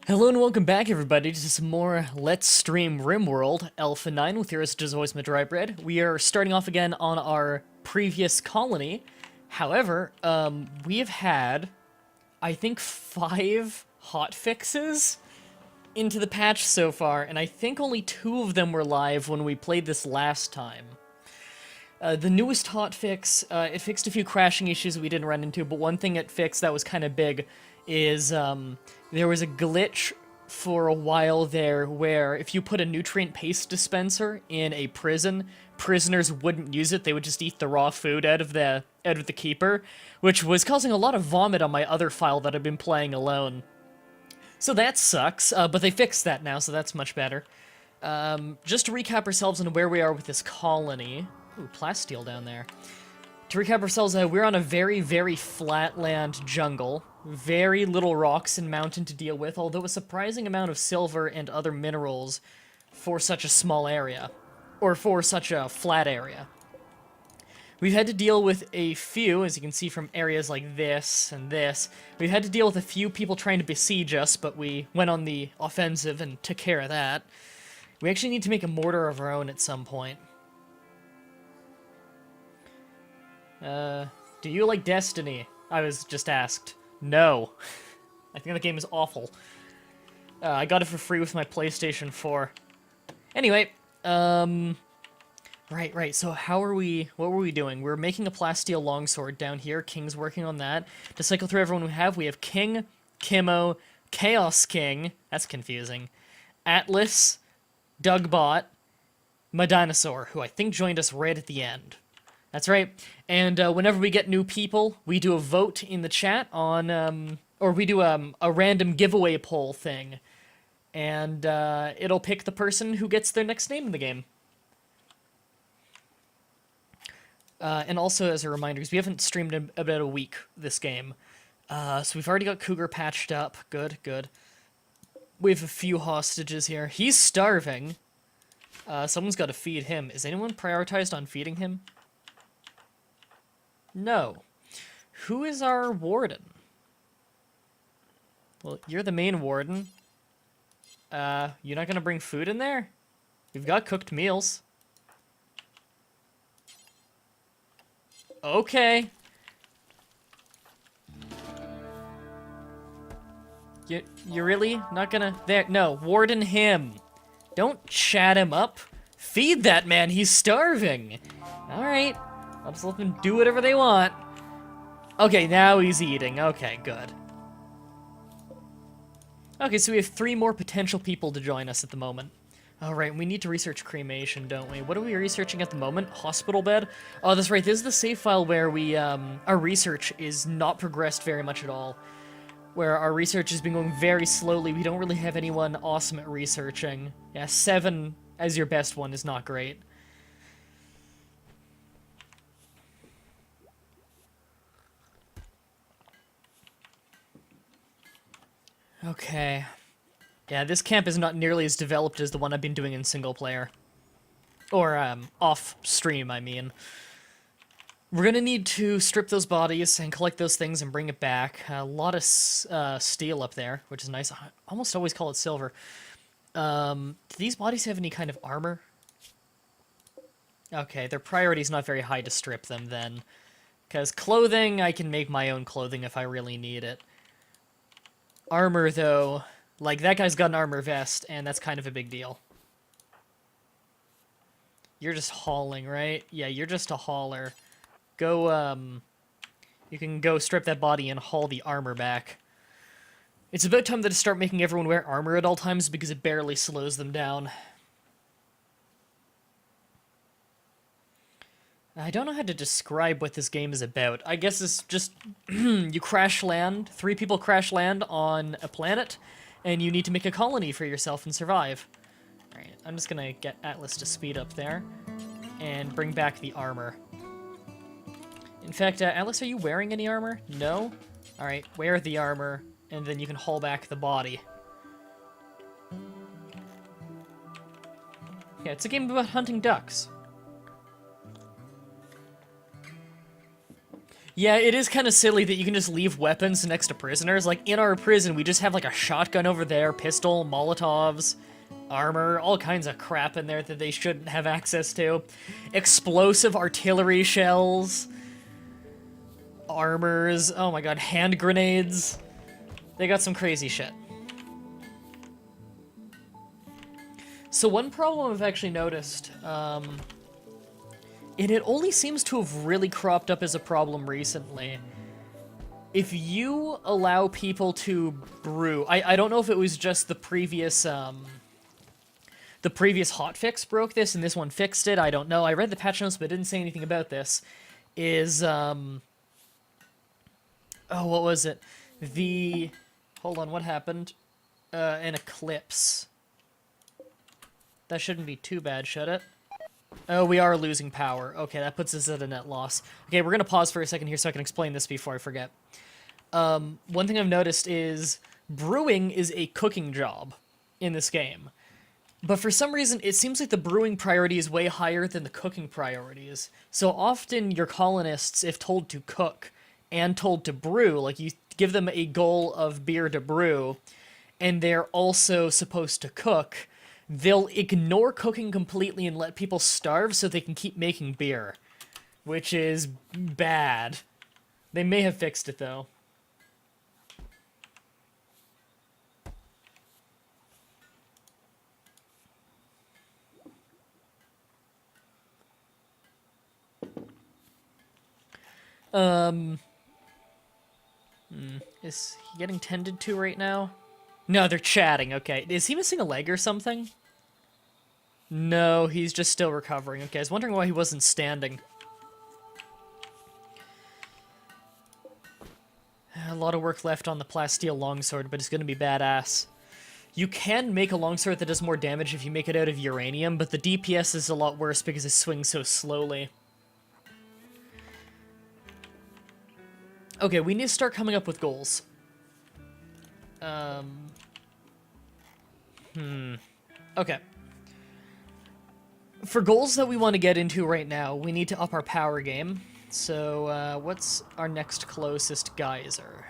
Hello and welcome back, everybody, to some more Let's Stream RimWorld Alpha 9 with your host, as always, Mah-Dry-Bread. We are starting off again on our previous colony. However, we have had, I think, 5 hotfixes into the patch so far, and I think only 2 of them were live when we played this last time. The newest hotfix, it fixed a few crashing issues we didn't run into, but one thing it fixed that was kind of big is there was a glitch for a while there where if you put a nutrient paste dispenser in a prison, prisoners wouldn't use it. They would just eat the raw food out of the keeper, which was causing a lot of vomit on my other file that I've been playing alone. So that sucks, but they fixed that now, so that's much better. Just to recap ourselves on where we are with this colony. Ooh, plasteel down there. To recap ourselves, we're on a very, very flatland jungle. Very little rocks and mountain to deal with, although a surprising amount of silver and other minerals for such a small area. Or for such a flat area. We've had to deal with a few, as you can see from areas like this and this, we've had to deal with a few people trying to besiege us, but we went on the offensive and took care of that. We actually need to make a mortar of our own at some point. Do you like Destiny? I was just asked. No. I think the game is awful. I got it for free with my PlayStation 4. Anyway, right, so what were we doing? We're making a plasteel longsword down here. King's working on that. To cycle through everyone we have King, Kimmo, Chaos King, that's confusing, Atlas, Dugbot, Mah-Dinosaur, who I think joined us right at the end. That's right, and whenever we get new people, we do a vote in the chat on, or we do a random giveaway poll thing, and it'll pick the person who gets their next name in the game. And also, as a reminder, because we haven't streamed in about a week this game, so we've already got Cougar patched up. Good, good. We have a few hostages here. He's starving. Someone's got to feed him. Is anyone prioritized on feeding him? No. Who is our warden? Well, you're the main warden. You're not gonna bring food in there? We've got cooked meals. Okay. You're really not gonna... There, no, warden him. Don't chat him up. Feed that man, he's starving. Alright. I'll just let them do whatever they want. Okay, now he's eating. Okay, good. Okay, so we have 3 more potential people to join us at the moment. Alright, we need to research cremation, don't we? What are we researching at the moment? Hospital bed? Oh, that's right, this is the save file where we, our research is not progressed very much at all. Where our research has been going very slowly. We don't really have anyone awesome at researching. Yeah, 7 as your best one is not great. Okay. Yeah, this camp is not nearly as developed as the one I've been doing in single player. Or, off-stream, I mean. We're gonna need to strip those bodies and collect those things and bring it back. A lot of steel up there, which is nice. I almost always call it silver. Do these bodies have any kind of armor? Okay, their priority's not very high to strip them, then. Because clothing, I can make my own clothing if I really need it. Armor, though, like, that guy's got an armor vest, and that's kind of a big deal. You're just hauling, right? Yeah, you're just a hauler. Go, you can go strip that body and haul the armor back. It's about time to start making everyone wear armor at all times, because it barely slows them down. I don't know how to describe what this game is about. I guess it's just, you crash land, 3 people crash land on a planet, and you need to make a colony for yourself and survive. Alright, I'm just gonna get Atlas to speed up there, and bring back the armor. In fact, Atlas, are you wearing any armor? No? Alright, wear the armor, and then you can haul back the body. Yeah, it's a game about hunting ducks. Yeah, it is kind of silly that you can just leave weapons next to prisoners. Like, in our prison, we just have, like, a shotgun over there, pistol, Molotovs, armor, all kinds of crap in there that they shouldn't have access to. Explosive artillery shells, armors, oh my god, hand grenades. They got some crazy shit. So one problem I've actually noticed, and it only seems to have really cropped up as a problem recently. If you allow people to brew, I don't know if it was just the previous hotfix broke this and this one fixed it, I don't know. I read the patch notes but it didn't say anything about this. Oh, what was it? Hold on, what happened? An eclipse. That shouldn't be too bad, should it? Oh, we are losing power. Okay, that puts us at a net loss. Okay, we're gonna pause for a second here so I can explain this before I forget. One thing I've noticed is brewing is a cooking job in this game. But for some reason, it seems like the brewing priority is way higher than the cooking priorities. So often your colonists, if told to cook and told to brew, like you give them a goal of beer to brew, and they're also supposed to cook, they'll ignore cooking completely and let people starve so they can keep making beer. Which is bad. They may have fixed it, though. Is he getting tended to right now? No, they're chatting, okay. Is he missing a leg or something? No, he's just still recovering. Okay, I was wondering why he wasn't standing. A lot of work left on the plasteel longsword, but it's gonna be badass. You can make a longsword that does more damage if you make it out of uranium, but the DPS is a lot worse because it swings so slowly. Okay, we need to start coming up with goals. Okay. For goals that we want to get into right now, we need to up our power game. So, what's our next closest geyser?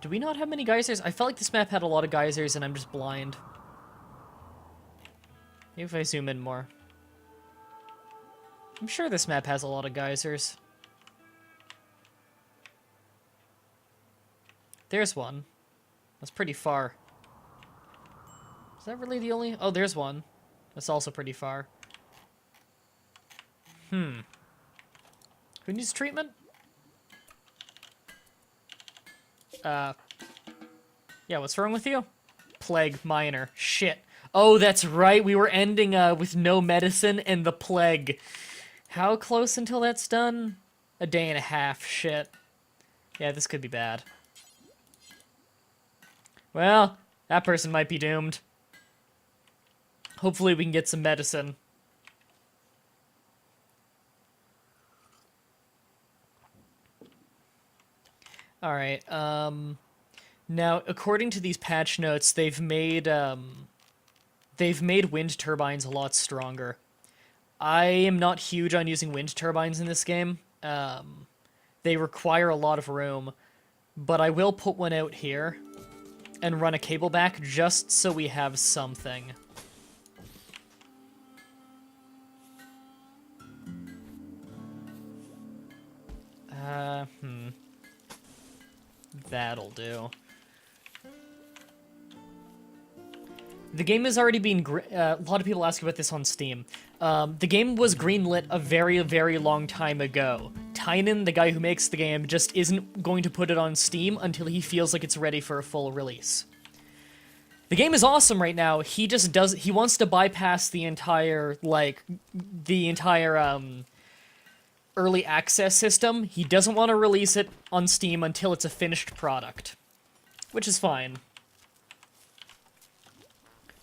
Do we not have many geysers? I felt like this map had a lot of geysers and I'm just blind. Maybe if I zoom in more. I'm sure this map has a lot of geysers. There's one. That's pretty far. Is that really the only... Oh, there's one. That's also pretty far. Who needs treatment? Yeah, what's wrong with you? Plague minor. Shit. Oh, that's right. We were ending with no medicine and the plague. How close until that's done? A day and a half. Shit. Yeah, this could be bad. Well, that person might be doomed. Hopefully we can get some medicine. Alright, now, according to these patch notes, they've made wind turbines a lot stronger. I am not huge on using wind turbines in this game. They require a lot of room, but I will put one out here and run a cable back just so we have something. That'll do. The game has already been... a lot of people ask about this on Steam. The game was greenlit a very, very long time ago. Tynan, the guy who makes the game, just isn't going to put it on Steam until he feels like it's ready for a full release. The game is awesome right now. He just does... He wants to bypass the entire, early access system. He doesn't want to release it on Steam until it's a finished product. Which is fine.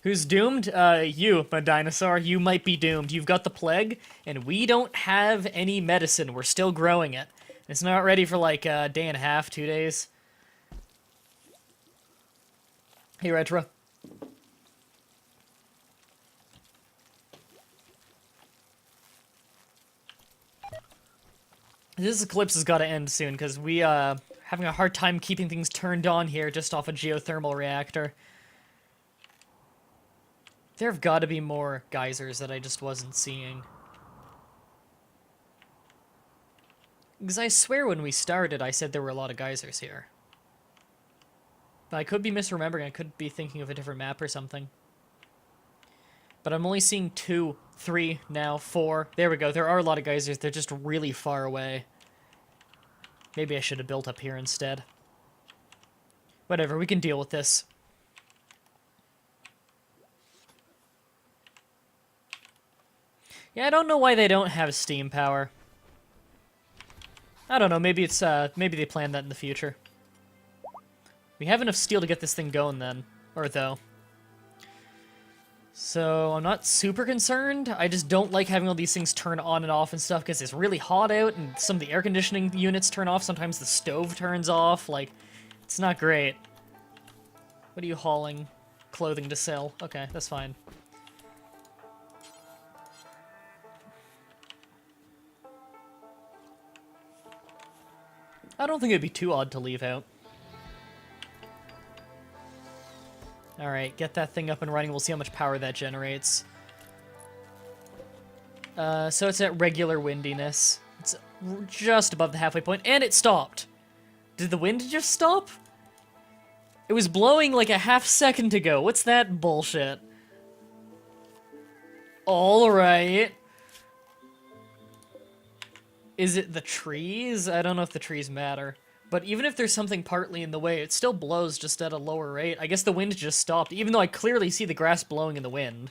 Who's doomed? You, my dinosaur. You might be doomed. You've got the plague, and we don't have any medicine. We're still growing it. It's not ready for like a day and a half, 2 days. Hey, Retra. This eclipse has got to end soon, because we, having a hard time keeping things turned on here just off a geothermal reactor. There have got to be more geysers that I just wasn't seeing. Because I swear when we started, I said there were a lot of geysers here. But I could be misremembering, I could be thinking of a different map or something. But I'm only seeing 2, 3 now, 4. There we go, there are a lot of geysers, they're just really far away. Maybe I should have built up here instead. Whatever, we can deal with this. Yeah, I don't know why they don't have steam power. I don't know, maybe it's, maybe they planned that in the future. We have enough steel to get this thing going then. Or though. So, I'm not super concerned. I just don't like having all these things turn on and off and stuff because it's really hot out and some of the air conditioning units turn off. Sometimes the stove turns off. Like, it's not great. What are you hauling? Clothing to sell. Okay, that's fine. I don't think it'd be too odd to leave out. Alright, get that thing up and running. We'll see how much power that generates. So it's at regular windiness. It's just above the halfway point, and it stopped. Did the wind just stop? It was blowing like a half second ago. What's that bullshit? Alright. Is it the trees? I don't know if the trees matter. But even if there's something partly in the way, it still blows just at a lower rate. I guess the wind just stopped, even though I clearly see the grass blowing in the wind.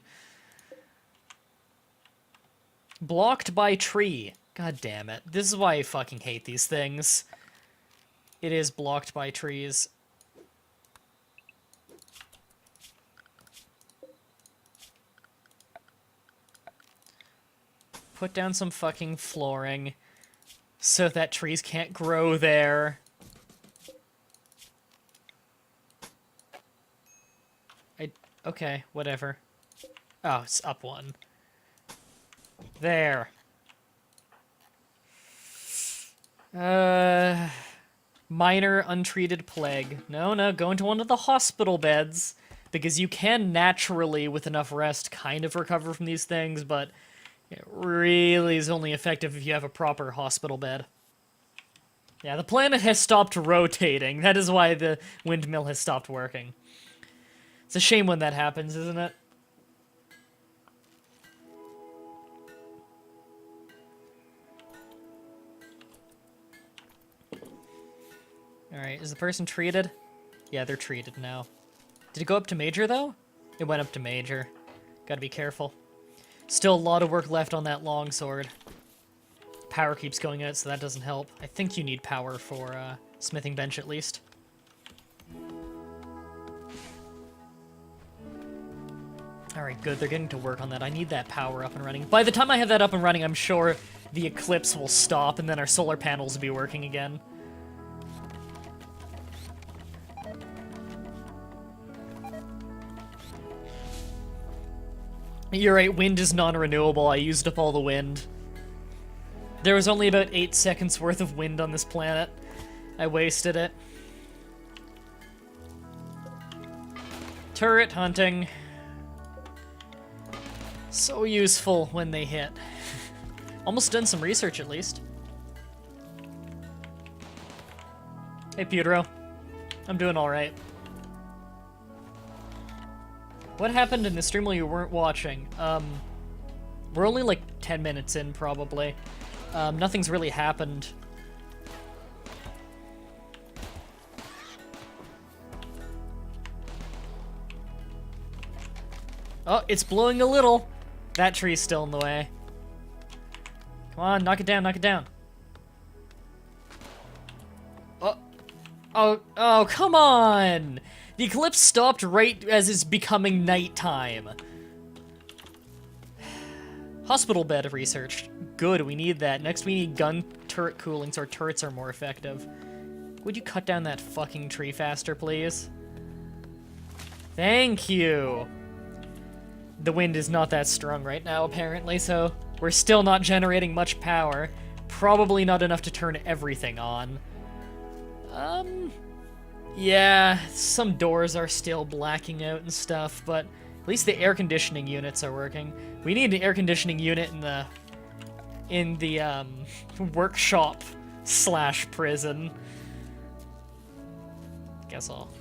Blocked by tree. God damn it. This is why I fucking hate these things. It is blocked by trees. Put down some fucking flooring so that trees can't grow there. Okay, whatever. Oh, it's up one. There. Minor untreated plague. No, go into one of the hospital beds. Because you can naturally, with enough rest, kind of recover from these things, but it really is only effective if you have a proper hospital bed. Yeah, the planet has stopped rotating. That is why the windmill has stopped working. It's a shame when that happens, isn't it? Alright, is the person treated? Yeah, they're treated now. Did it go up to major, though? It went up to major. Gotta be careful. Still a lot of work left on that longsword. Power keeps going out, so that doesn't help. I think you need power for smithing bench, at least. Alright, good. They're getting to work on that. I need that power up and running. By the time I have that up and running, I'm sure the eclipse will stop, and then our solar panels will be working again. You're right, wind is non-renewable. I used up all the wind. There was only about 8 seconds worth of wind on this planet. I wasted it. Turret hunting. So useful when they hit. Almost done some research, at least. Hey, Pedro. I'm doing alright. What happened in the stream while you weren't watching? We're only like 10 minutes in, probably. Nothing's really happened. Oh, it's blowing a little. That tree's still in the way. Come on, knock it down, knock it down. Oh, come on! The eclipse stopped right as it's becoming nighttime. Hospital bed researched. Good, we need that. Next we need gun turret cooling so our turrets are more effective. Would you cut down that fucking tree faster, please? Thank you! The wind is not that strong right now, apparently, so we're still not generating much power. probably not enough to turn everything on. Yeah, some doors are still blacking out and stuff, but at least the air conditioning units are working. We need an air conditioning unit in the workshop / prison. Guess I'll...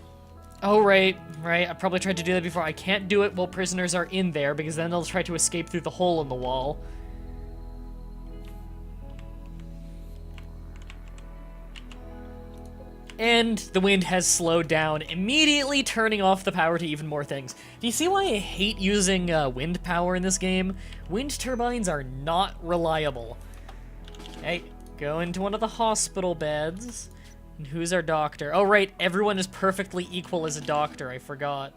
Oh, right. I probably tried to do that before. I can't do it while prisoners are in there, because then they'll try to escape through the hole in the wall. And the wind has slowed down, immediately turning off the power to even more things. Do you see why I hate using wind power in this game? Wind turbines are not reliable. Hey, go into one of the hospital beds. And who's our doctor? Oh, right, everyone is perfectly equal as a doctor, I forgot.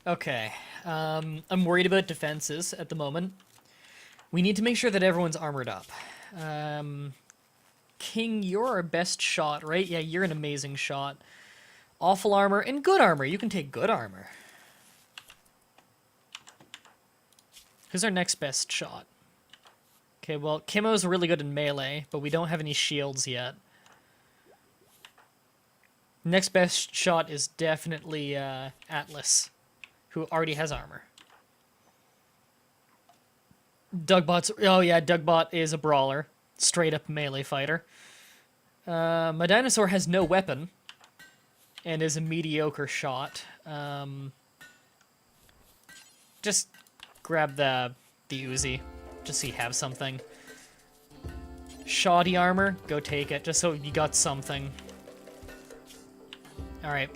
Okay, I'm worried about defenses at the moment. We need to make sure that everyone's armored up. King, you're our best shot, right? Yeah, you're an amazing shot. Awful armor and good armor. You can take good armor. Who's our next best shot? Okay, well, Kimmo's really good in melee, but we don't have any shields yet. Next best shot is definitely Atlas, who already has armor. Oh yeah, Dugbot is a brawler. Straight up melee fighter. My dinosaur has no weapon and is a mediocre shot. Just grab the Uzi, just so you have something. Shoddy armor, go take it, just so you got something. Alright,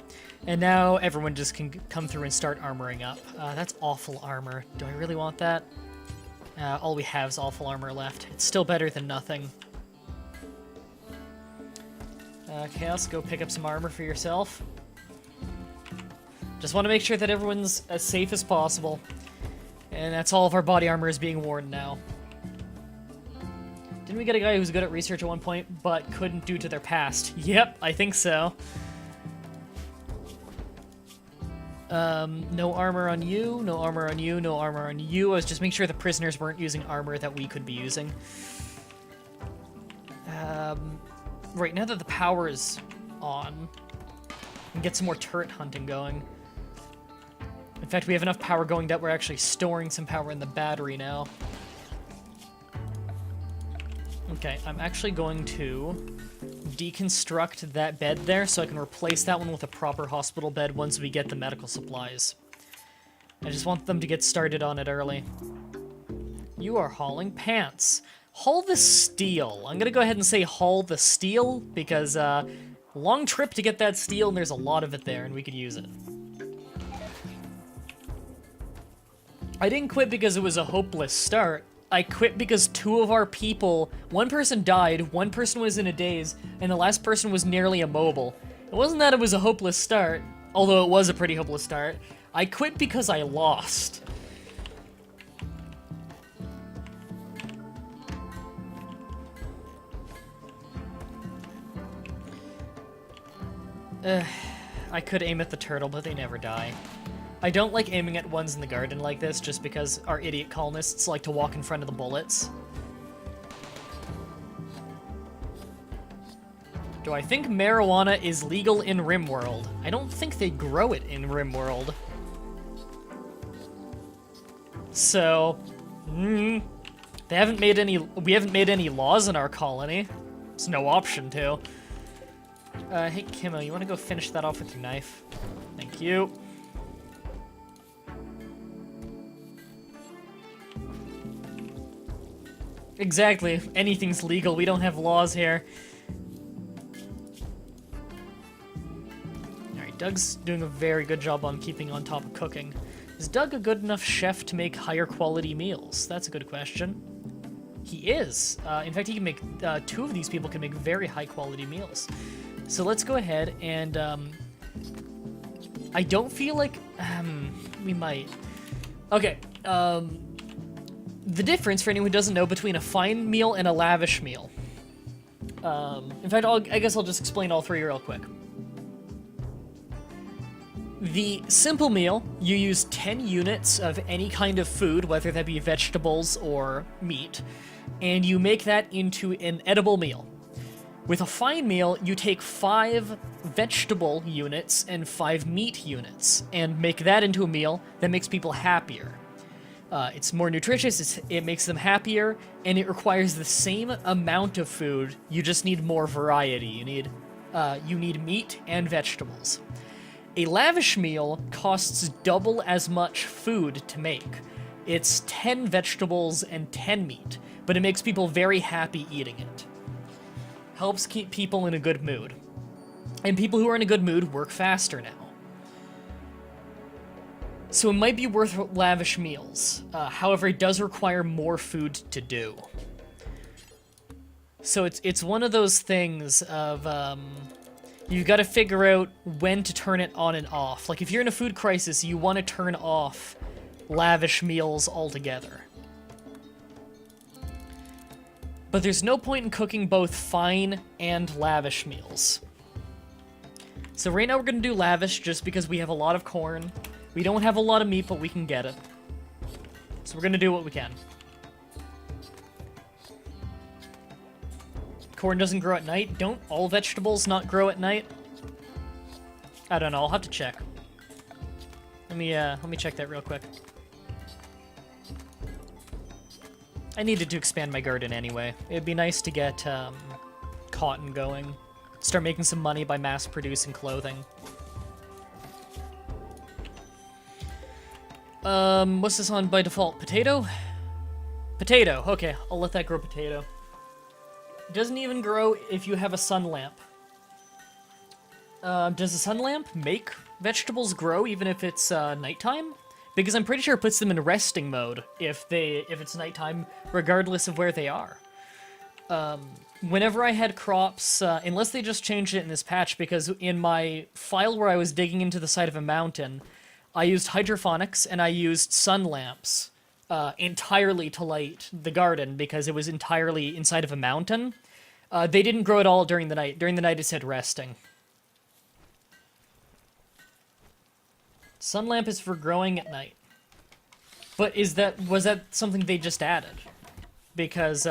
and now everyone just can come through and start armoring up. That's awful armor. Do I really want that? All we have is awful armor left. It's still better than nothing. Chaos, go pick up some armor for yourself. Just want to make sure that everyone's as safe as possible. And that's all of our body armor is being worn now. Didn't we get a guy who was good at research at one point, but couldn't due to their past? Yep, I think so. No armor on you, no armor on you, no armor on you. I was just making sure the prisoners weren't using armor that we could be using. Right, now that the power is on, we can get some more turret hunting going. In fact, we have enough power going that we're actually storing some power in the battery now. Okay, I'm actually going to deconstruct that bed there so I can replace that one with a proper hospital bed once we get the medical supplies. I just want them to get started on it early. You are hauling pants. Haul the steel. I'm gonna go ahead and say haul the steel because long trip to get that steel and there's a lot of it there and we could use it. I didn't quit because it was a hopeless start. I quit because two of our people, one person died, one person was in a daze, and the last person was nearly immobile. It wasn't that it was a hopeless start, although it was a pretty hopeless start. I quit because I lost. I could aim at the turtle, but they never die. I don't like aiming at ones in the garden like this, just because our idiot colonists like to walk in front of the bullets. Do I think marijuana is legal in RimWorld? I don't think they grow it in RimWorld. So, we haven't made any laws in our colony. There's no option to. Hey Kimmo, you want to go finish that off with your knife? Thank you. Exactly. Anything's legal. We don't have laws here. Alright, Doug's doing a very good job on keeping on top of cooking. Is Doug a good enough chef to make higher quality meals? That's a good question. He is. In fact, he can make, two of these people can make very high quality meals. So let's go ahead and, I don't feel like, we might. Okay, the difference, for anyone who doesn't know, between a fine meal and a lavish meal. In fact, I guess I'll just explain all three real quick. The simple meal, you use 10 units of any kind of food, whether that be vegetables or meat, and you make that into an edible meal. With a fine meal, you take 5 vegetable units and 5 meat units, and make that into a meal that makes people happier. It's more nutritious, it makes them happier, and it requires the same amount of food, you just need more variety. You need meat and vegetables. A lavish meal costs double as much food to make. It's 10 vegetables and 10 meat, but it makes people very happy eating it. Helps keep people in a good mood. And people who are in a good mood work faster now. So it might be worth lavish meals. However, it does require more food to do. So it's one of those things of, you've got to figure out when to turn it on and off. Like, if you're in a food crisis, you want to turn off lavish meals altogether. But there's no point in cooking both fine and lavish meals. So right now we're going to do lavish just because we have a lot of corn. We don't have a lot of meat, but we can get it. So we're going to do what we can. Corn doesn't grow at night. Don't all vegetables not grow at night? I don't know. I'll have to check. Let me check that real quick. I needed to expand my garden anyway. It'd be nice to get cotton going. Start making some money by mass-producing clothing. What's this on by default? Potato? Potato. Okay, I'll let that grow potato. It doesn't even grow if you have a sun lamp. Does a sun lamp make vegetables grow even if it's nighttime? Because I'm pretty sure it puts them in resting mode if it's nighttime, regardless of where they are. Whenever I had crops, unless they just changed it in this patch, because in my file where I was digging into the side of a mountain, I used hydroponics and I used sun lamps entirely to light the garden because it was entirely inside of a mountain. They didn't grow at all during the night. During the night it said resting. Sun lamp is for growing at night. But was that something they just added? Because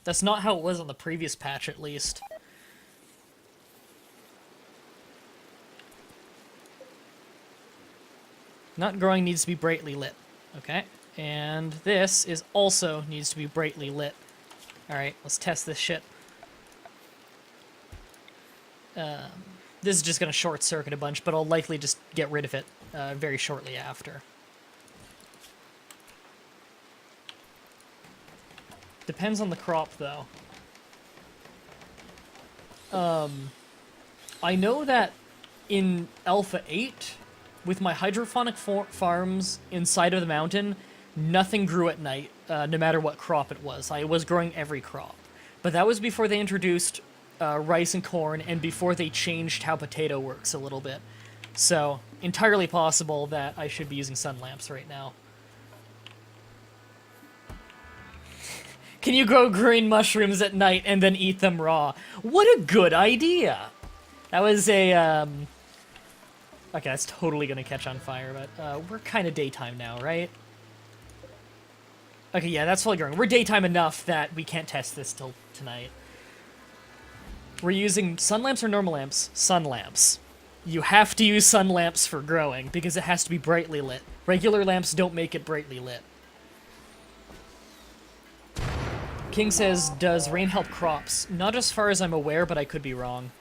that's not how it was on the previous patch, at least. Not growing needs to be brightly lit. Okay. And this is also needs to be brightly lit. Alright, let's test this shit. This is just going to short circuit a bunch, but I'll likely just get rid of it very shortly after. Depends on the crop, though. I know that in Alpha 8, with my hydroponic farms inside of the mountain, nothing grew at night, no matter what crop it was. I was growing every crop. But that was before they introduced rice and corn, and before they changed how potato works a little bit. So, entirely possible that I should be using sun lamps right now. Can you grow green mushrooms at night and then eat them raw? What a good idea! That was a, okay, that's totally gonna catch on fire, but we're kind of daytime now, right? Okay, yeah, that's fully growing. We're daytime enough that we can't test this till tonight. We're using sun lamps or normal lamps? Sun lamps. You have to use sun lamps for growing, because it has to be brightly lit. Regular lamps don't make it brightly lit. King says, does rain help crops? Not as far as I'm aware, but I could be wrong.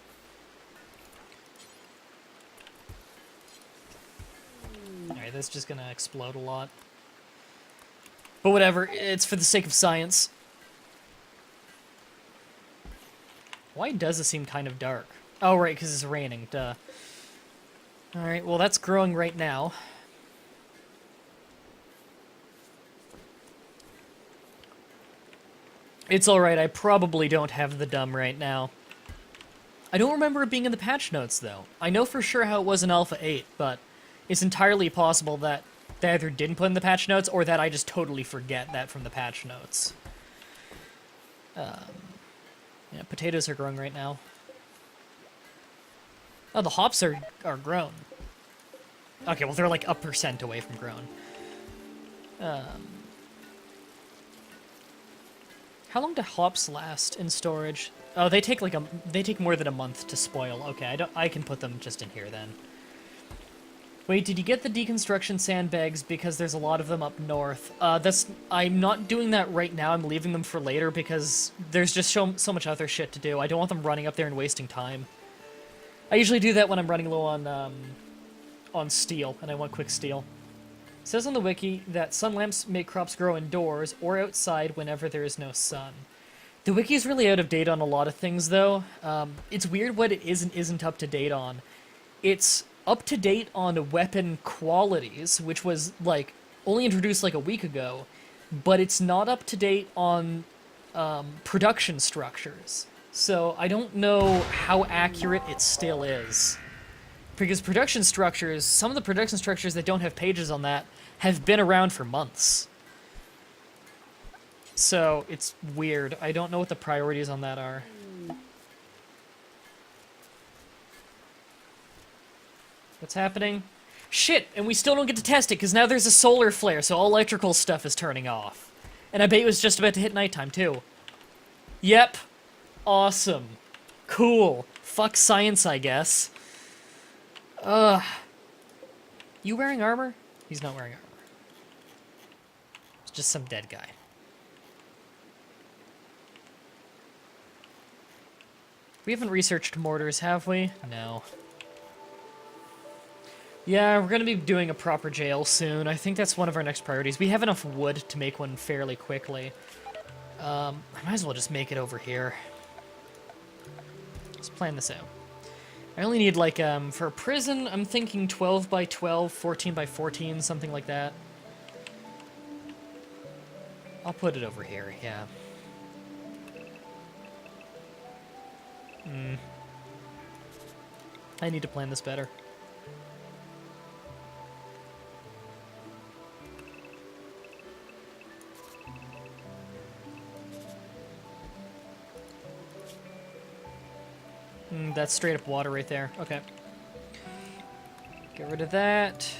Alright, that's just gonna explode a lot. But whatever, it's for the sake of science. Why does it seem kind of dark? Oh, right, because it's raining, duh. Alright, well that's growing right now. It's alright, I probably don't have the dumb right now. I don't remember it being in the patch notes, though. I know for sure how it was in Alpha 8, but it's entirely possible that they either didn't put in the patch notes, or that I just totally forget that from the patch notes. Yeah, potatoes are growing right now. Oh, the hops are grown. Okay, well, they're like a percent away from grown. How long do hops last in storage? Oh, they take they take more than a month to spoil. Okay, I can put them just in here then. Wait, did you get the deconstruction sandbags because there's a lot of them up north? I'm not doing that right now. I'm leaving them for later because there's just so much other shit to do. I don't want them running up there and wasting time. I usually do that when I'm running low on steel, and I want quick steel. It says on the wiki that sun lamps make crops grow indoors or outside whenever there is no sun. The wiki is really out of date on a lot of things, though. It's weird what it is and isn't up to date on. It's up to date on weapon qualities, which was, like, only introduced, like, a week ago, but it's not up to date on production structures. So I don't know how accurate it still is. Because production structures, some of the production structures that don't have pages on that have been around for months. So it's weird. I don't know what the priorities on that are. What's happening? Shit, and we still don't get to test it because now there's a solar flare, so all electrical stuff is turning off. And I bet it was just about to hit nighttime too. Yep. Awesome. Cool. Fuck science, I guess. You wearing armor? He's not wearing armor. It's just some dead guy. We haven't researched mortars, have we? No. Yeah, we're gonna be doing a proper jail soon. I think that's one of our next priorities. We have enough wood to make one fairly quickly. I might as well just make it over here. Let's plan this out. I only need, like, for a prison, I'm thinking 12 by 12, 14 by 14, something like that. I'll put it over here, yeah. I need to plan this better. That's straight up water right there. Okay. Get rid of that.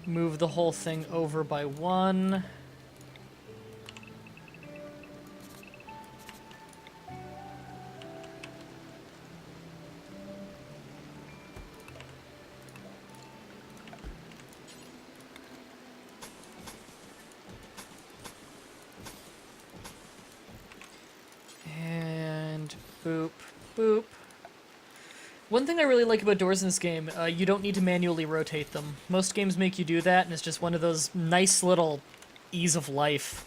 Move the whole thing over by one. And boop. Boop. One thing I really like about doors in this game, you don't need to manually rotate them. Most games make you do that, and it's just one of those nice little ease of life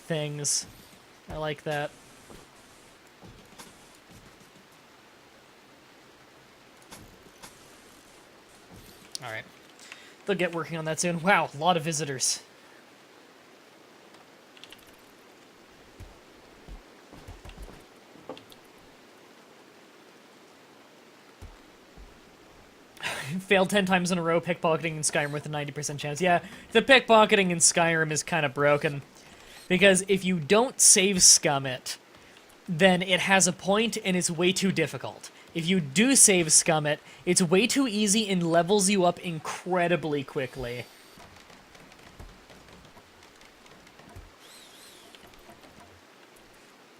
things. I like that. Alright. They'll get working on that soon. Wow, a lot of visitors. Failed 10 times in a row pickpocketing in Skyrim with a 90% chance. Yeah, the pickpocketing in Skyrim is kind of broken. Because if you don't save scum it, then it has a point and it's way too difficult. If you do save scum it, it's way too easy and levels you up incredibly quickly.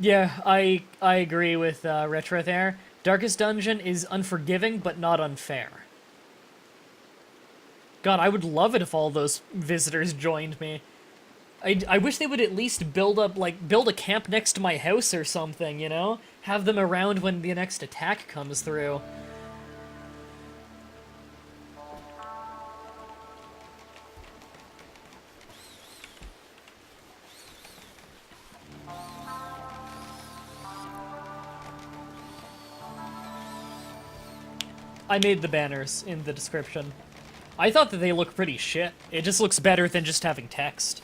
Yeah, I agree with Retro there. Darkest Dungeon is unforgiving, but not unfair. God, I would love it if all those visitors joined me. I wish they would at least build a camp next to my house or something, you know? Have them around when the next attack comes through. I made the banners in the description. I thought that they look pretty shit. It just looks better than just having text.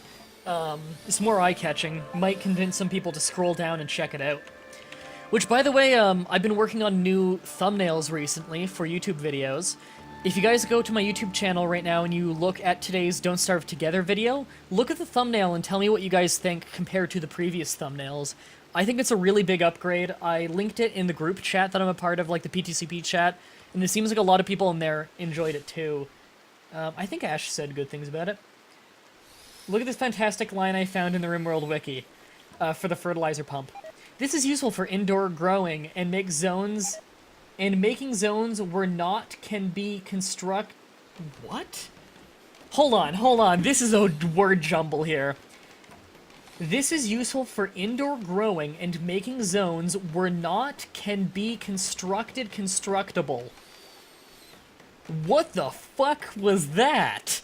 It's more eye-catching. Might convince some people to scroll down and check it out. Which, by the way, I've been working on new thumbnails recently for YouTube videos. If you guys go to my YouTube channel right now and you look at today's Don't Starve Together video, look at the thumbnail and tell me what you guys think compared to the previous thumbnails. I think it's a really big upgrade. I linked it in the group chat that I'm a part of, like the PTCP chat, and it seems like a lot of people in there enjoyed it too. I think Ash said good things about it. Look at this fantastic line I found in the RimWorld wiki for the fertilizer pump. This is useful for indoor growing and making zones where not can be construct. What? Hold on. This is a word jumble here. This is useful for indoor growing and making zones where not can be constructible. What the fuck was that?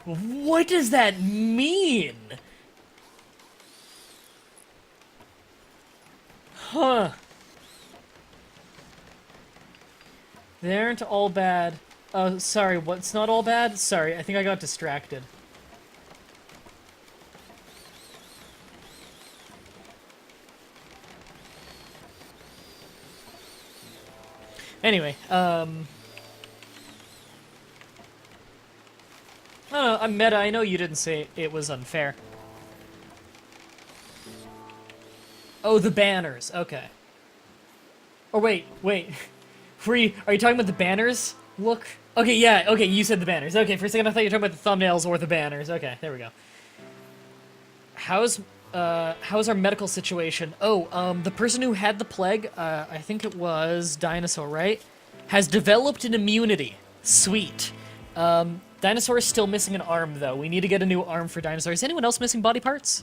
What does that mean? Huh. They aren't all bad. Oh, sorry, what's not all bad? Sorry, I think I got distracted. Anyway, I don't know, I'm Meta, I know you didn't say it was unfair. Oh, the banners, okay. Oh, wait. Are you talking about the banners? Look. Okay, yeah, okay, you said the banners. Okay, for a second I thought you were talking about the thumbnails or the banners. Okay, there we go. How's our medical situation? Oh, the person who had the plague, I think it was Dinosaur, right? Has developed an immunity. Sweet. Dinosaur is still missing an arm, though. We need to get a new arm for Dinosaur. Is anyone else missing body parts?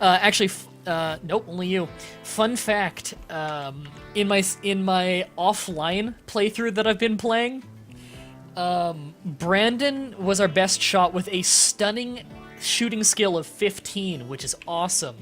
Actually, nope, only you. Fun fact, in my offline playthrough that I've been playing, Brandon was our best shot with a stunning shooting skill of 15, which is awesome.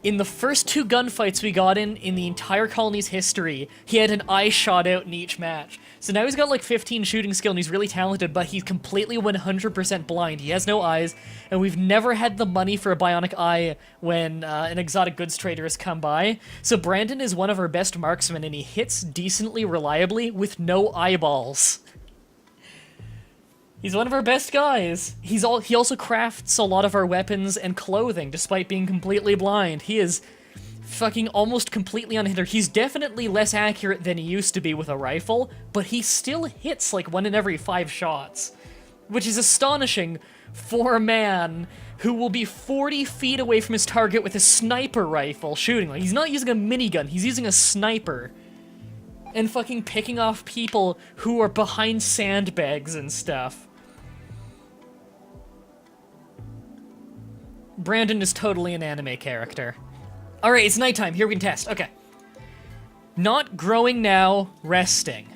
In the first 2 gunfights we got in the entire colony's history, he had an eye shot out in each match. So now he's got like 15 shooting skill and he's really talented, but he's completely 100% blind. He has no eyes, and we've never had the money for a bionic eye when an exotic goods trader has come by. So Brandon is one of our best marksmen, and he hits decently reliably with no eyeballs. He's one of our best guys. He also crafts a lot of our weapons and clothing, despite being completely blind. He is fucking almost completely unhindered. He's definitely less accurate than he used to be with a rifle, but he still hits like 1 in every 5 shots, which is astonishing for a man who will be 40 feet away from his target with a sniper rifle shooting. Like, he's not using a minigun, he's using a sniper. And fucking picking off people who are behind sandbags and stuff. Brandon is totally an anime character. Alright, it's nighttime. Here we can test. Okay. Not growing now, resting.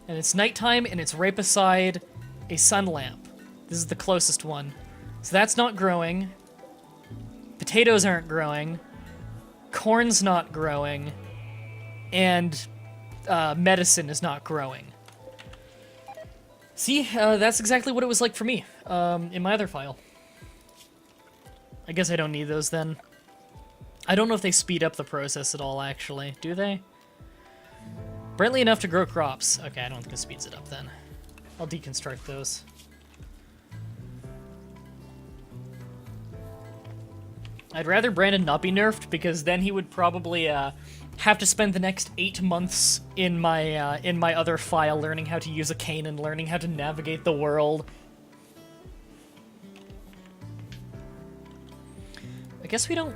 And it's nighttime, and it's right beside a sun lamp. This is the closest one. So that's not growing. Potatoes aren't growing. Corn's not growing. And medicine is not growing. See, that's exactly what it was like for me in my other file. I guess I don't need those then. I don't know if they speed up the process at all, actually. Do they? Brightly enough to grow crops. Okay, I don't think it speeds it up then. I'll deconstruct those. I'd rather Brandon not be nerfed, because then he would probably have to spend the next 8 months in my other file learning how to use a cane and learning how to navigate the world. I guess we don't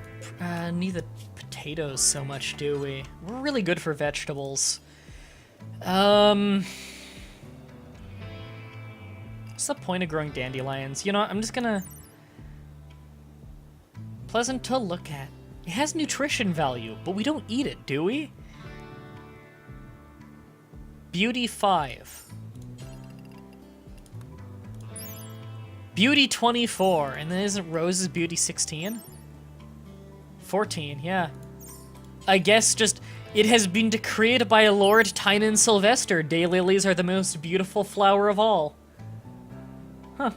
need the potatoes so much, do we? We're really good for vegetables. What's the point of growing dandelions? You know, I'm just gonna... Pleasant to look at. It has nutrition value, but we don't eat it, do we? Beauty 5. Beauty 24, and then isn't Rose's Beauty 16? 14, yeah. I guess just, it has been decreed by Lord Tynan Sylvester, daylilies are the most beautiful flower of all. Huh.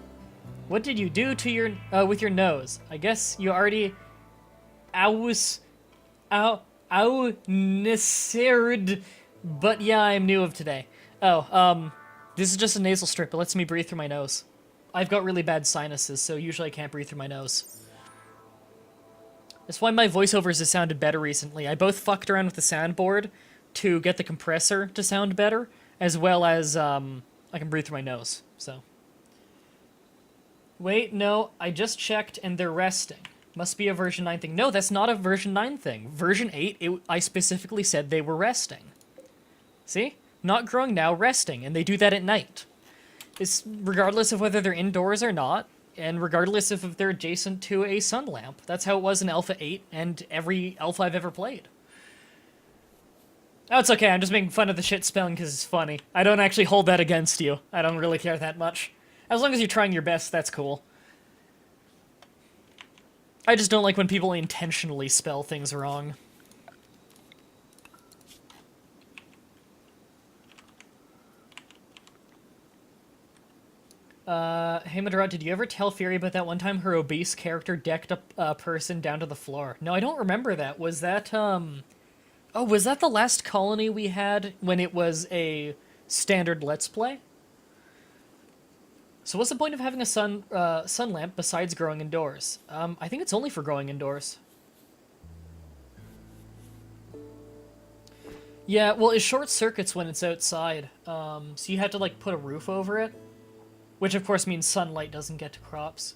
What did you do to your, with your nose? I guess you already... Niserd, but yeah, I'm new of today. Oh, this is just a nasal strip. It lets me breathe through my nose. I've got really bad sinuses, so usually I can't breathe through my nose. That's why my voiceovers have sounded better recently. I both fucked around with the soundboard to get the compressor to sound better, as well as I can breathe through my nose, so. Wait, no, I just checked and they're resting. Must be a version 9 thing. No, that's not a version 9 thing. Version 8, I specifically said they were resting. See? Not growing now, resting, and they do that at night. It's regardless of whether they're indoors or not, and regardless of if they're adjacent to a sun lamp. That's how it was in Alpha 8 and every Alpha I've ever played. Oh, it's okay, I'm just making fun of the shit spelling because it's funny. I don't actually hold that against you. I don't really care that much. As long as you're trying your best, that's cool. I just don't like when people intentionally spell things wrong. Hey Mah-Dry-Bread, did you ever tell Fury about that one time her obese character decked a person down to the floor? No, I don't remember that. Was that, Oh, was that the last colony we had when it was a standard Let's Play? So what's the point of having a sun lamp besides growing indoors? I think it's only for growing indoors. Yeah, well, it short circuits when it's outside, so you have to, like, put a roof over it. Which, of course, means sunlight doesn't get to crops.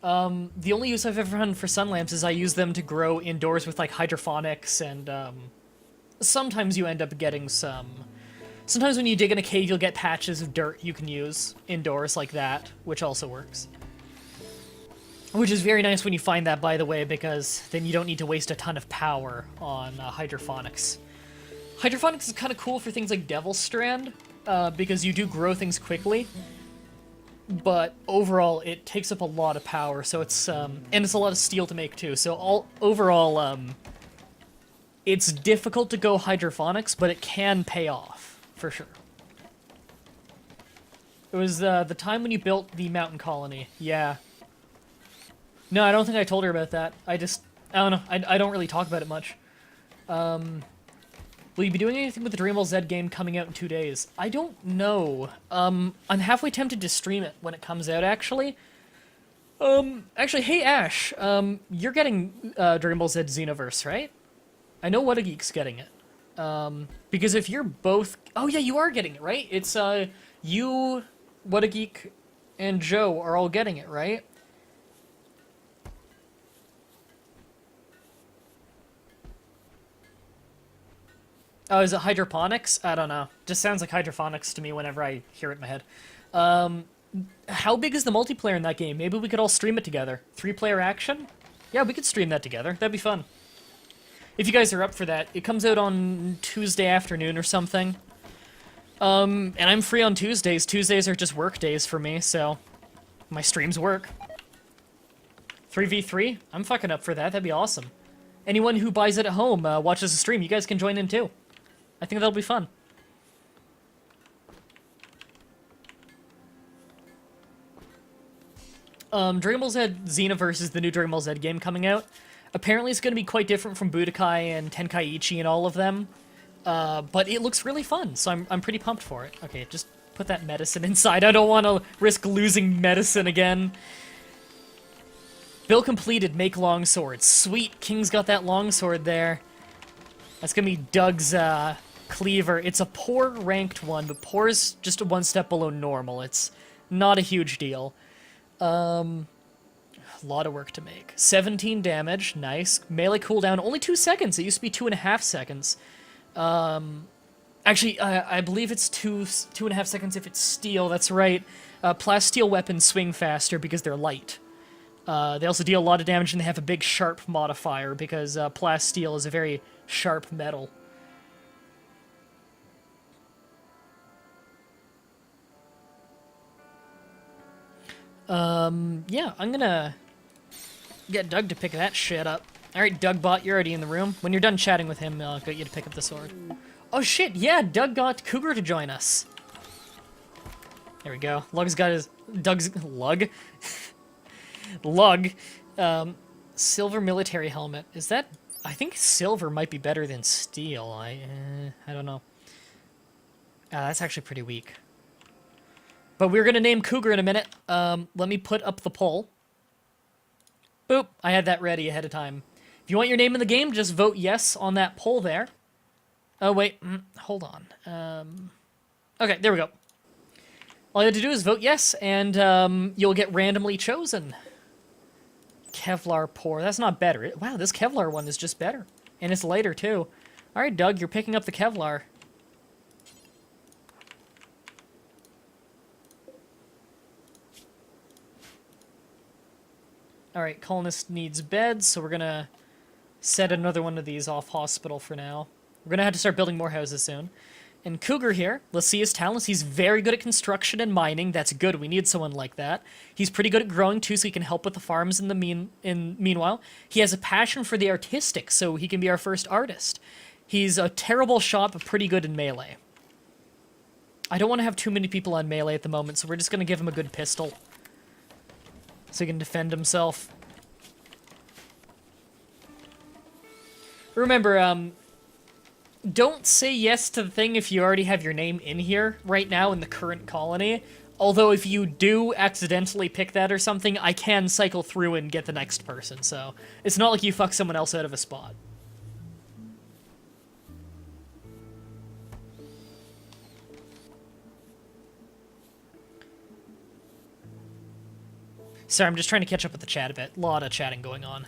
The only use I've ever had for sun lamps is I use them to grow indoors with, like, hydroponics, and, sometimes you end up getting some... Sometimes when you dig in a cave, you'll get patches of dirt you can use indoors like that, which also works. Which is very nice when you find that, by the way, because then you don't need to waste a ton of power on hydroponics. Hydroponics is kind of cool for things like Devil's Strand, because you do grow things quickly, but overall it takes up a lot of power, so it's, and it's a lot of steel to make too, so overall, it's difficult to go hydroponics, but it can pay off. For sure. It was the time when you built the mountain colony. Yeah. No, I don't think I told her about that. I don't know. I don't really talk about it much. Will you be doing anything with the Dream Ball Z game coming out in 2 days? I don't know. I'm halfway tempted to stream it when it comes out, actually. Actually, hey, Ash. You're getting Dream Ball Z Xenoverse, right? I know What a Geek's getting it. Because if you're both... Oh, yeah, you are getting it, right? It's, you, What a Geek, and Joe are all getting it, right? Oh, is it hydroponics? I don't know. Just sounds like hydroponics to me whenever I hear it in my head. How big is the multiplayer in that game? Maybe we could all stream it together. 3-player action? Yeah, we could stream that together. That'd be fun. If you guys are up for that, it comes out on Tuesday afternoon or something. And I'm free on Tuesdays. Tuesdays are just work days for me, so my streams work. 3v3? I'm fucking up for that. That'd be awesome. Anyone who buys it at home, watches the stream, you guys can join in too. I think that'll be fun. Dragon Ball Z Xenoverse is the new Dragon Ball Z game coming out. Apparently it's going to be quite different from Budokai and Tenkaichi and all of them. But it looks really fun, so I'm pretty pumped for it. Okay, just put that medicine inside. I don't want to risk losing medicine again. Bill completed, make longsword. Sweet, King's got that longsword there. That's going to be Doug's cleaver. It's a poor ranked one, but poor is just one step below normal. It's not a huge deal. A lot of work to make. 17 damage, nice. Melee cooldown, only 2 seconds. It used to be 2.5 seconds. Actually, I believe it's 2.5 seconds if it's steel, that's right. Plasteel weapons swing faster because they're light. They also deal a lot of damage and they have a big sharp modifier because plasteel is a very sharp metal. Yeah, I'm gonna get Doug to pick that shit up. Alright, Dougbot, you're already in the room. When you're done chatting with him, I'll get you to pick up the sword. Oh shit, yeah, Doug got Cougar to join us. There we go. Lug's got his... Lug? Lug. Silver military helmet. Is that... I think silver might be better than steel. I don't know. That's actually pretty weak. But we're gonna name Cougar in a minute. Let me put up the poll. Boop. I had that ready ahead of time. If you want your name in the game, just vote yes on that poll there. Oh, wait. Hold on. Okay, there we go. All you have to do is vote yes, and you'll get randomly chosen. Kevlar pour. That's not better. Wow, this Kevlar one is just better. And it's lighter, too. All right, Doug, you're picking up the Kevlar. All right, colonist needs beds, so we're going to set another one of these off hospital for now. We're going to have to start building more houses soon. And Cougar here, let's see his talents. He's very good at construction and mining. That's good. We need someone like that. He's pretty good at growing, too, so he can help with the farms in the meanwhile. He has a passion for the artistic, so he can be our first artist. He's a terrible shot, but pretty good in melee. I don't want to have too many people on melee at the moment, so we're just going to give him a good pistol, so he can defend himself. Remember, don't say yes to the thing if you already have your name in here right now in the current colony. Although if you do accidentally pick that or something, I can cycle through and get the next person, so it's not like you fuck someone else out of a spot. Sorry, I'm just trying to catch up with the chat a bit. A lot of chatting going on.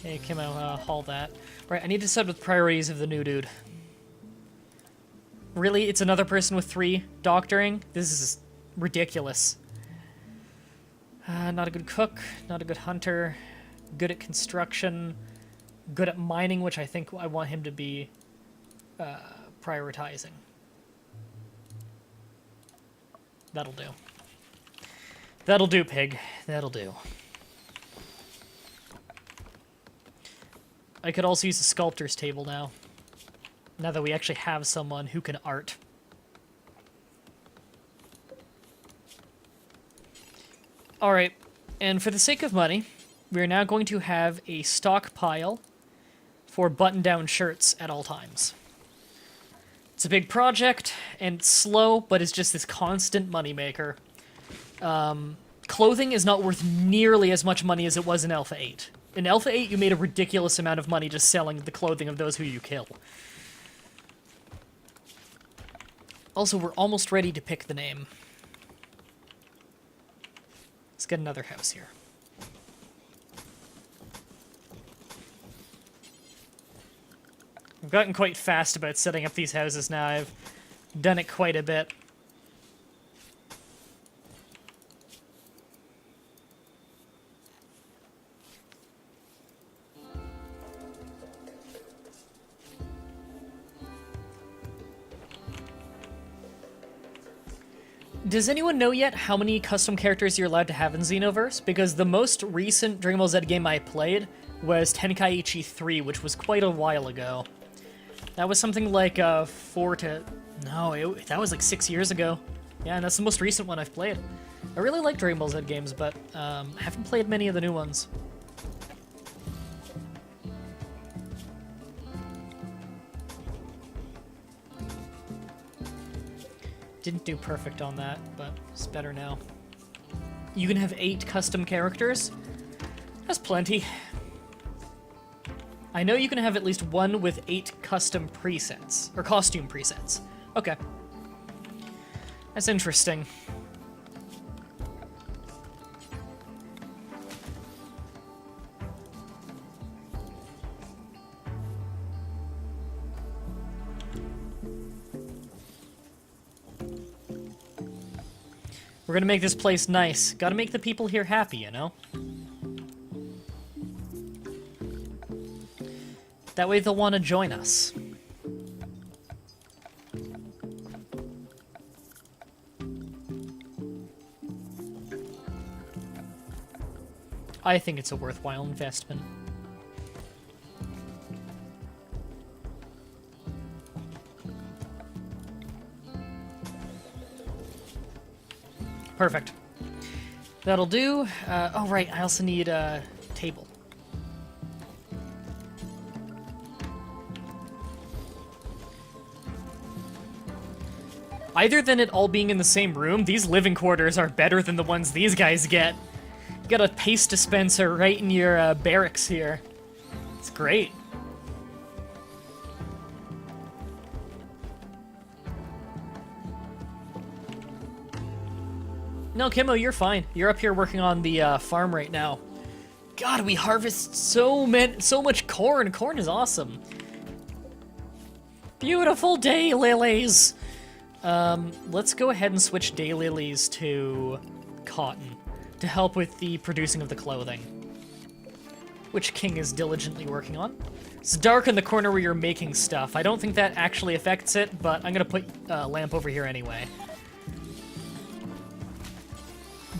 Hey, Kim, haul that. Right, I need to set with priorities of the new dude. Really? It's another person with 3 doctoring? This is ridiculous. Not a good cook, not a good hunter, good at construction, good at mining, which I think I want him to be prioritizing. That'll do. That'll do, pig. That'll do. I could also use the sculptor's table now. Now that we actually have someone who can art. Alright, and for the sake of money, we are now going to have a stockpile for button-down shirts at all times. It's a big project, and it's slow, but it's just this constant moneymaker. Clothing is not worth nearly as much money as it was in Alpha 8. In Alpha 8, you made a ridiculous amount of money just selling the clothing of those who you kill. Also, we're almost ready to pick the name. Let's get another house here. I've gotten quite fast about setting up these houses now. I've done it quite a bit. Does anyone know yet how many custom characters you're allowed to have in Xenoverse? Because the most recent Dragon Ball Z game I played was Tenkaichi 3, which was quite a while ago. That was something like that was like 6 years ago. Yeah, and that's the most recent one I've played. I really like Dragon Ball Z games, but haven't played many of the new ones. Didn't do perfect on that, but it's better now. You can have 8 custom characters. That's plenty. I know you can have at least one with 8 custom presets, or costume presets. Okay. That's interesting. We're gonna make this place nice. Gotta make the people here happy, you know? That way they'll want to join us. I think it's a worthwhile investment. Perfect. That'll do. Oh, right, I also need a table. Either than it all being in the same room, these living quarters are better than the ones these guys get. You got a paste dispenser right in your barracks here. It's great. No, Kimmo, you're fine. You're up here working on the farm right now. God, we harvest so much corn. Corn is awesome. Beautiful daylilies. Let's go ahead and switch daylilies to cotton to help with the producing of the clothing, which King is diligently working on. It's dark in the corner where you're making stuff. I don't think that actually affects it, but I'm gonna put a lamp over here anyway.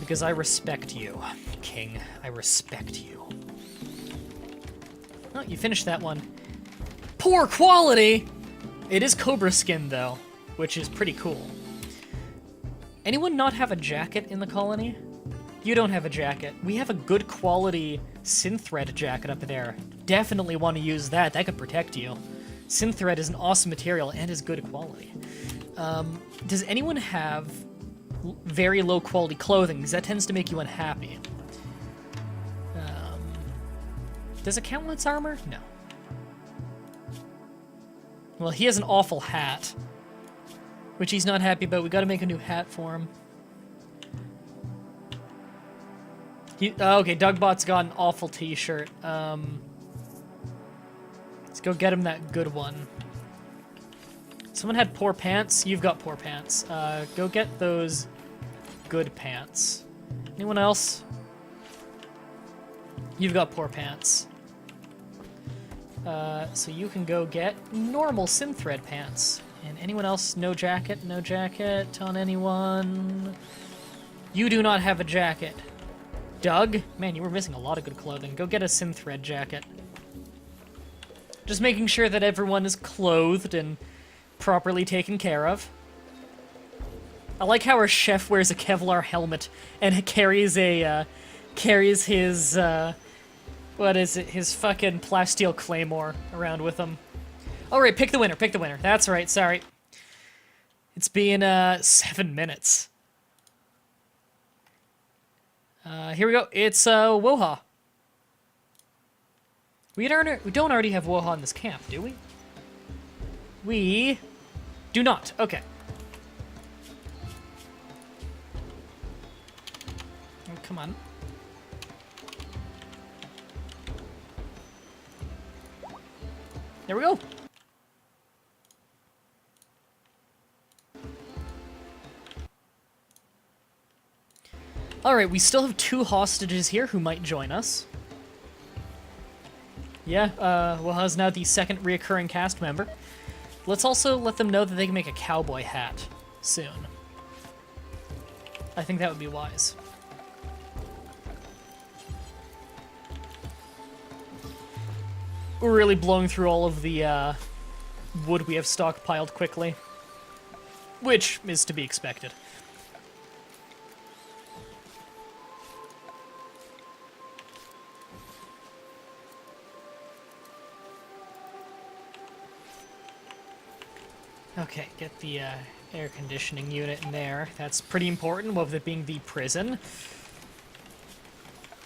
Because I respect you, King. I respect you. Oh, you finished that one. Poor quality! It is Cobra skin, though, which is pretty cool. Anyone not have a jacket in the colony? You don't have a jacket. We have a good quality synthread jacket up there. Definitely want to use that. That could protect you. Synthread is an awesome material and is good quality. Does anyone have very low quality clothing? Because that tends to make you unhappy. Does it count when it's armor? No. Well, he has an awful hat, which he's not happy about. We gotta make a new hat for him. Okay, Dougbot's got an awful t-shirt. Let's go get him that good one. Someone had poor pants. You've got poor pants. Go get those good pants. Anyone else? You've got poor pants. So you can go get normal synthread pants. And anyone else? No jacket? No jacket on anyone? You do not have a jacket. Doug? Man, you were missing a lot of good clothing. Go get a synthread jacket. Just making sure that everyone is clothed and properly taken care of. I like how our chef wears a Kevlar helmet and carries a, carries his, what is it? His fucking plasteel claymore around with him. Oh, right, pick the winner, pick the winner. That's right, sorry. It's been, 7 minutes. Here we go. It's, Woha. We don't already have Woha in this camp, do we? We do not. Okay. Oh, come on. There we go. Alright, we still have 2 hostages here who might join us. Yeah, Woha's now the second reoccurring cast member. Let's also let them know that they can make a cowboy hat soon. I think that would be wise. We're really blowing through all of the wood we have stockpiled quickly, which is to be expected. Okay, get the air conditioning unit in there. That's pretty important, with it being the prison.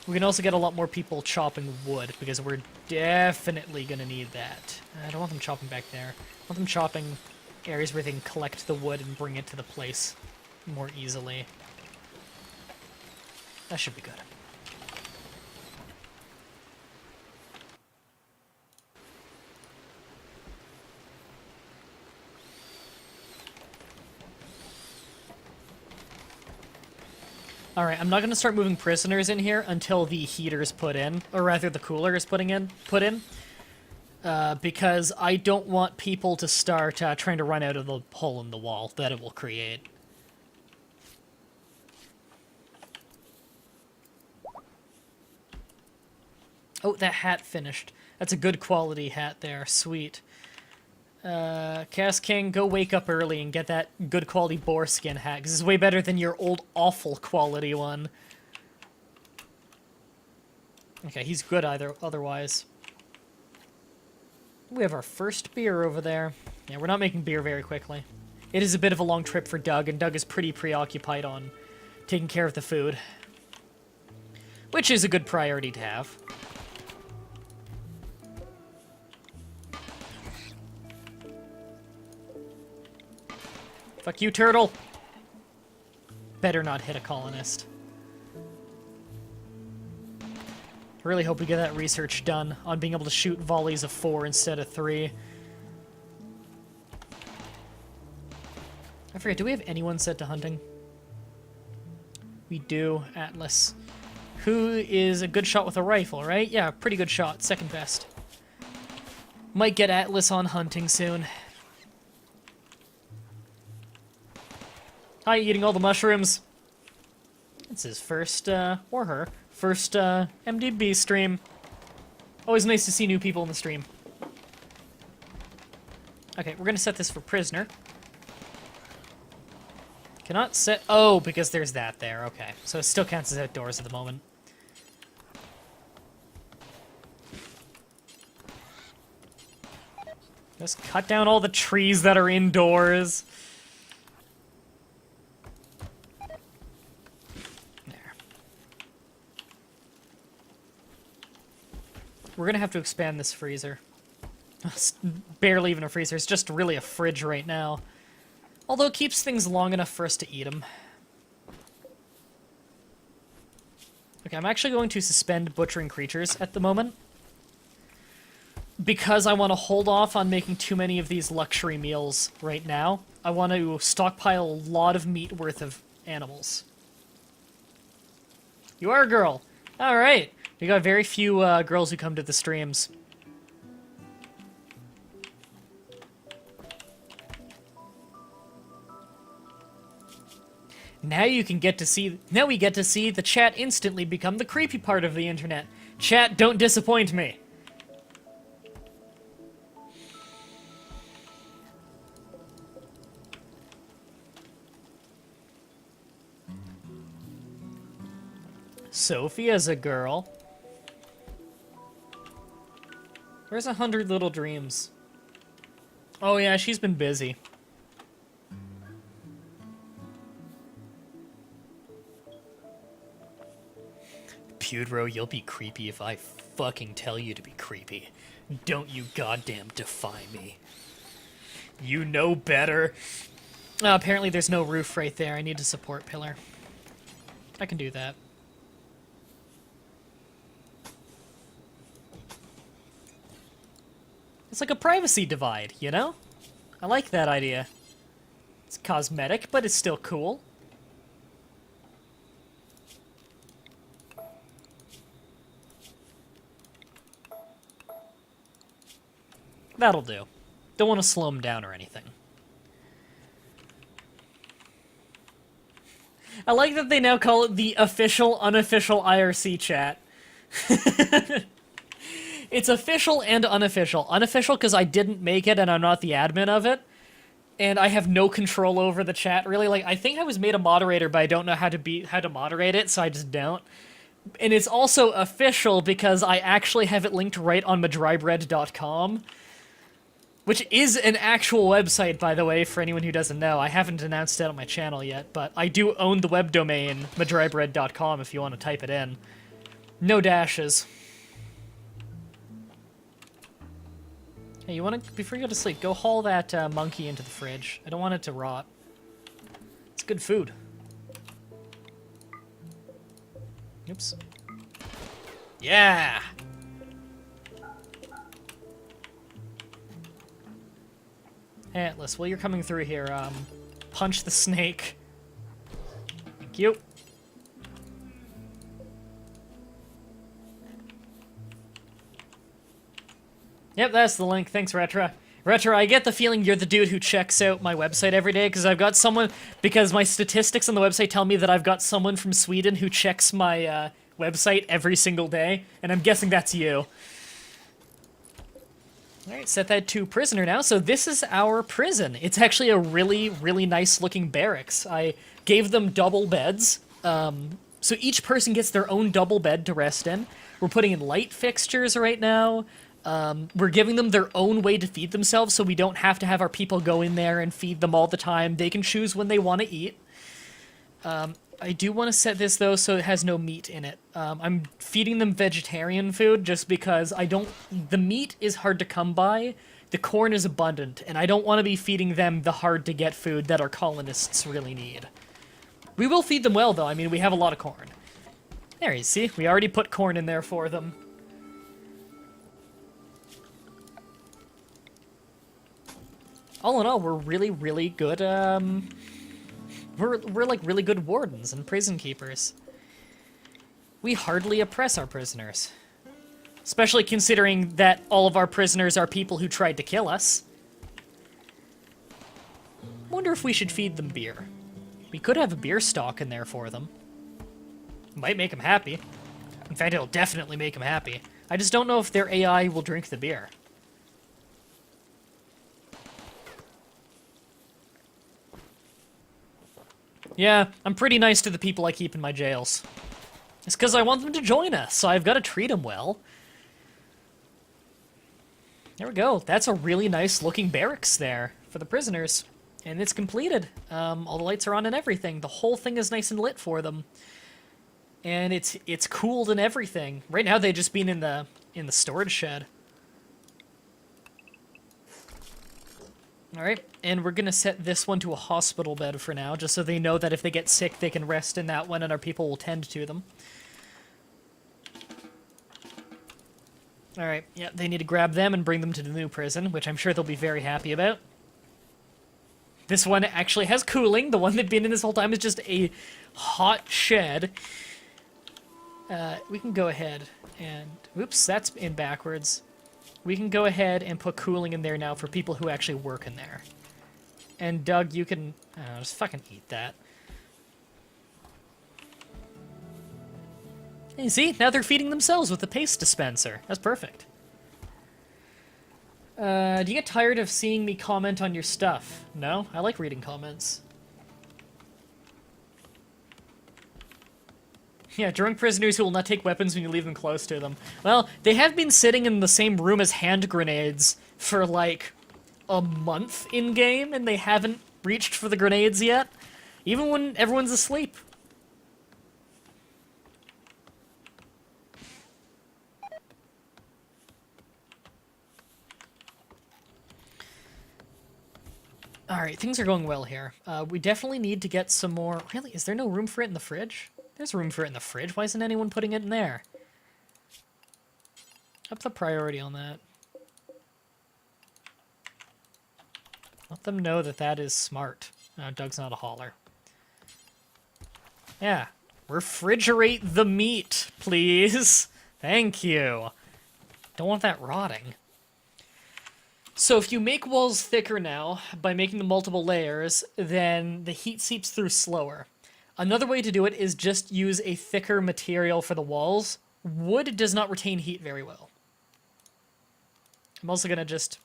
We can also get a lot more people chopping wood, because we're definitely going to need that. I don't want them chopping back there. I want them chopping areas where they can collect the wood and bring it to the place more easily. That should be good. Alright, I'm not going to start moving prisoners in here until the heater's put in, or rather the cooler is put in, because I don't want people to start trying to run out of the hole in the wall that it will create. Oh, that hat finished. That's a good quality hat there, sweet. Chaos King, go wake up early and get that good quality boar skin hat, because it's way better than your old awful quality one. Okay, he's good otherwise. We have our first beer over there. Yeah, we're not making beer very quickly. It is a bit of a long trip for Doug, and Doug is pretty preoccupied on taking care of the food. which is a good priority to have. Fuck you, turtle! Better not hit a colonist. I really hope we get that research done on being able to shoot volleys of 4 instead of 3. I forget, do we have anyone set to hunting? We do, Atlas. Who is a good shot with a rifle, right? Yeah, pretty good shot, second best. Might get Atlas on hunting soon. Hi, eating all the mushrooms. It's his first, or her, first, MDB stream. Always nice to see new people in the stream. Okay, we're gonna set this for prisoner. Cannot set... Oh, because there's that there. Okay, so it still counts as outdoors at the moment. Just cut down all the trees that are indoors. There. We're gonna have to expand this freezer. It's barely even a freezer, it's just really a fridge right now. Although it keeps things long enough for us to eat them. Okay, I'm actually going to suspend butchering creatures at the moment. Because I want to hold off on making too many of these luxury meals right now. I want to stockpile a lot of meat worth of animals. You are a girl. Alright. We got very few girls who come to the streams. Now you can get to see... Now we get to see the chat instantly become the creepy part of the internet. Chat, don't disappoint me. Sophia's a girl. Where's 100 Little Dreams? Oh yeah, she's been busy. Pedro, you'll be creepy if I fucking tell you to be creepy. Don't you goddamn defy me. You know better. Apparently there's no roof right there. I need a support pillar. I can do that. It's like a privacy divide, you know? I like that idea. It's cosmetic, but it's still cool. That'll do. Don't want to slow them down or anything. I like that they now call it the official, unofficial IRC chat. It's official and unofficial. Unofficial because I didn't make it and I'm not the admin of it. And I have no control over the chat, really. Like, I think I was made a moderator, but I don't know how to moderate it, so I just don't. And it's also official because I actually have it linked right on Mah-Dry-Bread.com. Which is an actual website, by the way, for anyone who doesn't know. I haven't announced it on my channel yet, but I do own the web domain, Mah-Dry-Bread.com, if you want to type it in. No dashes. Hey, you want to, before you go to sleep, go haul that monkey into the fridge. I don't want it to rot. It's good food. Oops. Yeah! Atlas, while you're coming through here, punch the snake. Thank you. Yep, that's the link. Thanks, Retro. Retro, I get the feeling you're the dude who checks out my website every day, because I've got someone... Because my statistics on the website tell me that I've got someone from Sweden who checks my website every single day, and I'm guessing that's you. Alright, set that to prisoner now. So this is our prison. It's actually a really, really nice looking barracks. I gave them double beds. So each person gets their own double bed to rest in. We're putting in light fixtures right now. We're giving them their own way to feed themselves, so we don't have to have our people go in there and feed them all the time. They can choose when they want to eat. I do want to set this, though, so it has no meat in it. I'm feeding them vegetarian food just because I don't... The meat is hard to come by, the corn is abundant, and I don't want to be feeding them the hard-to-get food that our colonists really need. We will feed them well, though. I mean, we have a lot of corn. There you see, we already put corn in there for them. All in all, we're really, really good, We're like really good wardens and prison keepers. We hardly oppress our prisoners. Especially considering that all of our prisoners are people who tried to kill us. Wonder if we should feed them beer. We could have a beer stock in there for them. Might make them happy. In fact, it'll definitely make them happy. I just don't know if their AI will drink the beer. Yeah, I'm pretty nice to the people I keep in my jails. It's because I want them to join us, so I've got to treat them well. There we go. That's a really nice looking barracks there for the prisoners. And it's completed. All the lights are on and everything. The whole thing is nice and lit for them. And it's cooled and everything. Right now they've just been in the storage shed. Alright, and we're gonna set this one to a hospital bed for now, just so they know that if they get sick, they can rest in that one and our people will tend to them. Alright, yeah, they need to grab them and bring them to the new prison, which I'm sure they'll be very happy about. This one actually has cooling. The one they've been in this whole time is just a hot shed. We can go ahead and... Oops, that's in backwards. We can go ahead and put cooling in there now for people who actually work in there. And Doug, you can... I don't know, just fucking eat that. And you see, now they're feeding themselves with the paste dispenser. That's perfect. Do you get tired of seeing me comment on your stuff? No? I like reading comments. Yeah, drunk prisoners who will not take weapons when you leave them close to them. Well, they have been sitting in the same room as hand grenades for, like, a month in-game, and they haven't reached for the grenades yet. Even when everyone's asleep. Alright, things are going well here. We definitely need to get some more... Really? Is there no room for it in the fridge? There's room for it in the fridge. Why isn't anyone putting it in there? Up the priority on that. Let them know that that is smart. Doug's not a hauler. Yeah. Refrigerate the meat, please. Thank you. Don't want that rotting. So if you make walls thicker now, by making them multiple layers, then the heat seeps through slower. Another way to do it is just use a thicker material for the walls. Wood does not retain heat very well. I'm also going to just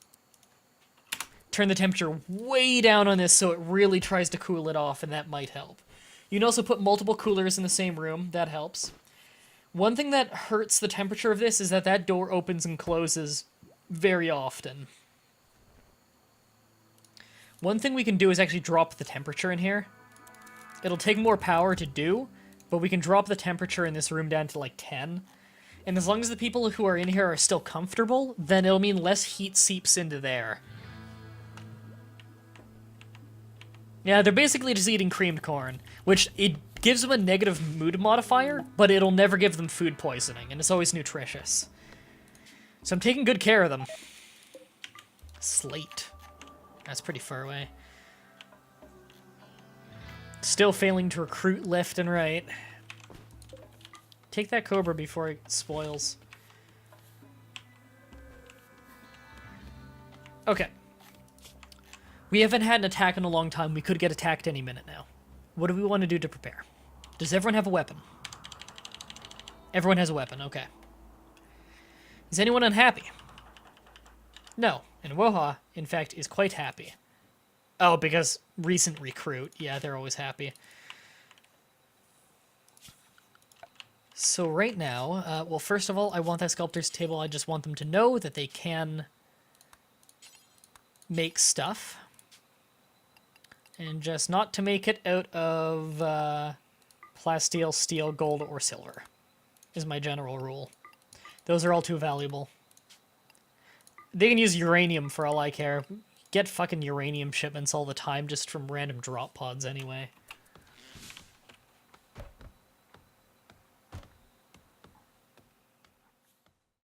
turn the temperature way down on this so it really tries to cool it off, and that might help. You can also put multiple coolers in the same room. That helps. One thing that hurts the temperature of this is that that door opens and closes very often. One thing we can do is actually drop the temperature in here. It'll take more power to do, but we can drop the temperature in this room down to like 10. And as long as the people who are in here are still comfortable, then it'll mean less heat seeps into there. Yeah, they're basically just eating creamed corn, which it gives them a negative mood modifier, but it'll never give them food poisoning, and it's always nutritious. So I'm taking good care of them. Slate. That's pretty far away. Still failing to recruit left and right. Take that Cobra before it spoils. Okay. We haven't had an attack in a long time. We could get attacked any minute now. What do we want to do to prepare? Does everyone have a weapon? Everyone has a weapon, okay. Is anyone unhappy? No. And Woha, in fact, is quite happy. Oh, because recent recruit. Yeah, they're always happy. So right now, well, first of all, I want that sculptor's table. I just want them to know that they can make stuff. And just not to make it out of Plasteel, steel, gold, or silver is my general rule. Those are all too valuable. They can use uranium for all I care. Get fucking uranium shipments all the time just from random drop pods anyway.